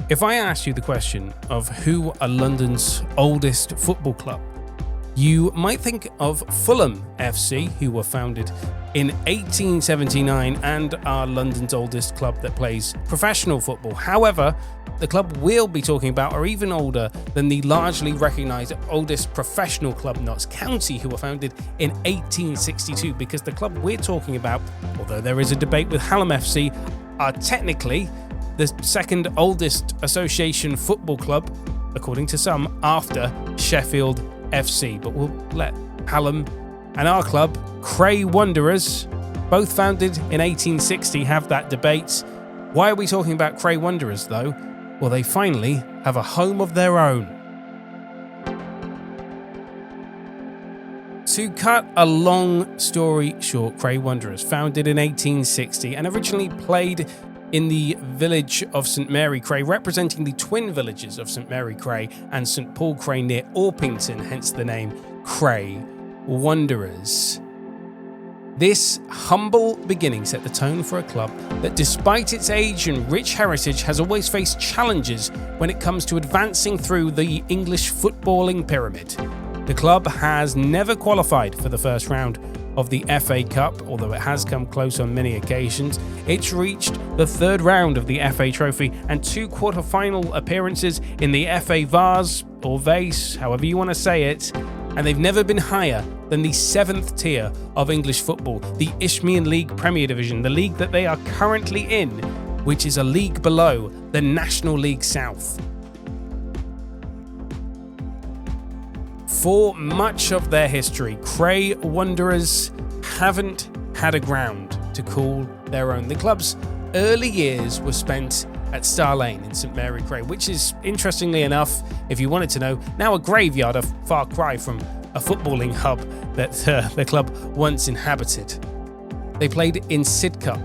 If I asked you the question of who are London's oldest football club, you might think of Fulham FC, who were founded in 1879 and are London's oldest club that plays professional football. However, the club we'll be talking about are even older than the largely recognised oldest professional club, Notts County, who were founded in 1862, because the club we're talking about, although there is a debate with Hallam FC, are technically the second oldest association football club, according to some, after Sheffield FC. But we'll let Hallam and our club, Cray Wanderers, both founded in 1860, have that debate. Why are we talking about Cray Wanderers though? Well, they finally have a home of their own. To cut a long story short, Cray Wanderers, founded in 1860 and originally played in the village of St Mary Cray, representing the twin villages of St Mary Cray and St Paul Cray near Orpington, hence the name Cray Wanderers. This humble beginning set the tone for a club that, despite its age and rich heritage, has always faced challenges when it comes to advancing through the English footballing pyramid. The club has never qualified for the first round of the FA Cup, although it has come close on many occasions. It's reached the third round of the FA Trophy and 2 quarter-final appearances in the FA Vase, or Vase, however you want to say it, and they've never been higher than the 7th tier of English football, the Isthmian League Premier Division, the league that they are currently in, which is a league below the National League South. For much of their history, Cray Wanderers haven't had a ground to call their own. The club's early years were spent at Star Lane in St Mary Cray, which is, interestingly enough, if you wanted to know, now a graveyard, a far cry from a footballing hub that the club once inhabited. They played in Sid Cup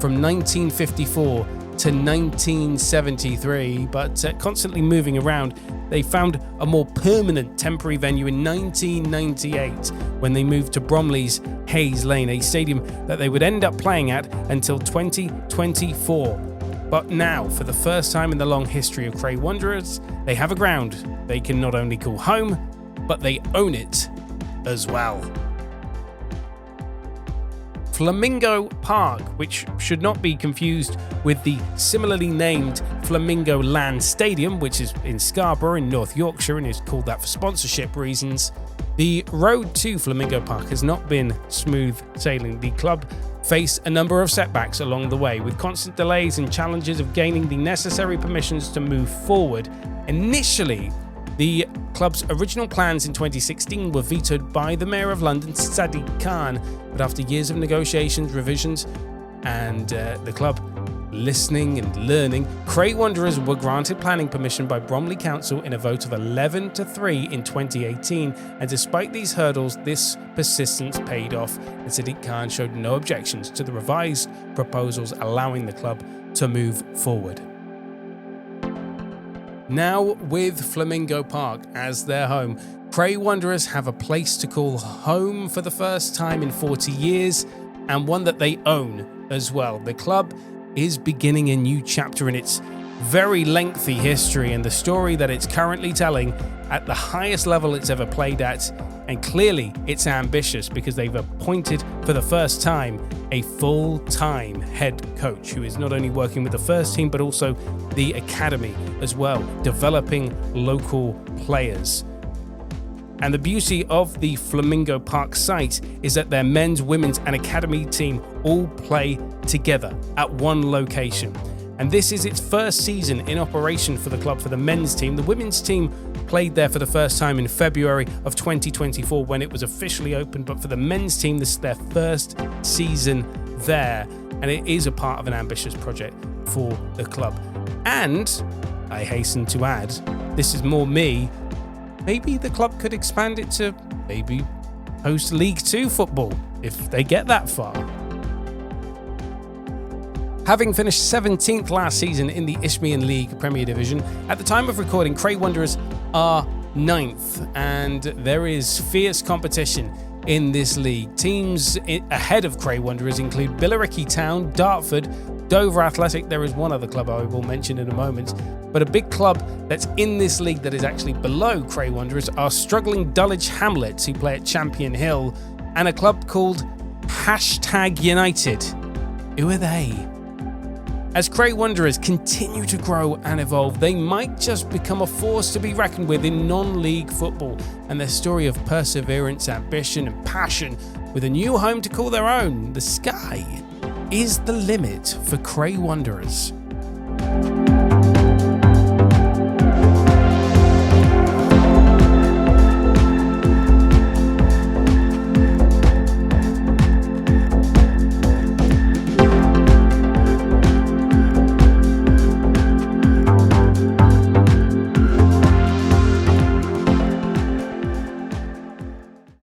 from 1954 to 1973, but constantly moving around. They found a more permanent temporary venue in 1998 when they moved to Bromley's Hayes Lane, a stadium that they would end up playing at until 2024. But now, for the first time in the long history of Cray Wanderers, they have a ground they can not only call home, but they own it as well. Flamingo Park, which should not be confused with the similarly named Flamingo Land Stadium, which is in Scarborough in North Yorkshire and is called that for sponsorship reasons. The road to Flamingo Park has not been smooth sailing. The club faced a number of setbacks along the way, with constant delays and challenges of gaining the necessary permissions to move forward. Initially, the club's original plans in 2016 were vetoed by the Mayor of London, Sadiq Khan, but after years of negotiations, revisions, and the club listening and learning, Cray Wanderers were granted planning permission by Bromley Council in a vote of 11-3 in 2018, and despite these hurdles, this persistence paid off, and Sadiq Khan showed no objections to the revised proposals allowing the club to move forward. Now, with Flamingo Park as their home, Cray Wanderers have a place to call home for the first time in 40 years, and one that they own as well. The club is beginning a new chapter in its very lengthy history, and the story that it's currently telling at the highest level it's ever played at. And clearly it's ambitious, because they've appointed for the first time a full-time head coach who is not only working with the first team but also the academy as well, developing local players. And the beauty of the Flamingo Park site is that their men's, women's and academy team all play together at one location. And this is its first season in operation for the club for the men's team. The women's team played there for the first time in February of 2024 when it was officially opened, but for the men's team, this is their first season there, and it is a part of an ambitious project for the club. And I hasten to add, this is more me, maybe the club could expand it to maybe host League 2 football if they get that far. Having finished 17th last season in the Isthmian League Premier Division, at the time of recording, Cray Wanderers are 9th, and there is fierce competition in this league. Teams ahead of Cray Wanderers include Billericay Town, Dartford, Dover Athletic, there is one other club I will mention in a moment, but a big club that's in this league that is actually below Cray Wanderers are struggling Dulwich Hamlets, who play at Champion Hill, and a club called #United. Who are they? As Cray Wanderers continue to grow and evolve, they might just become a force to be reckoned with in non-league football, and their story of perseverance, ambition and passion with a new home to call their own. The sky is the limit for Cray Wanderers.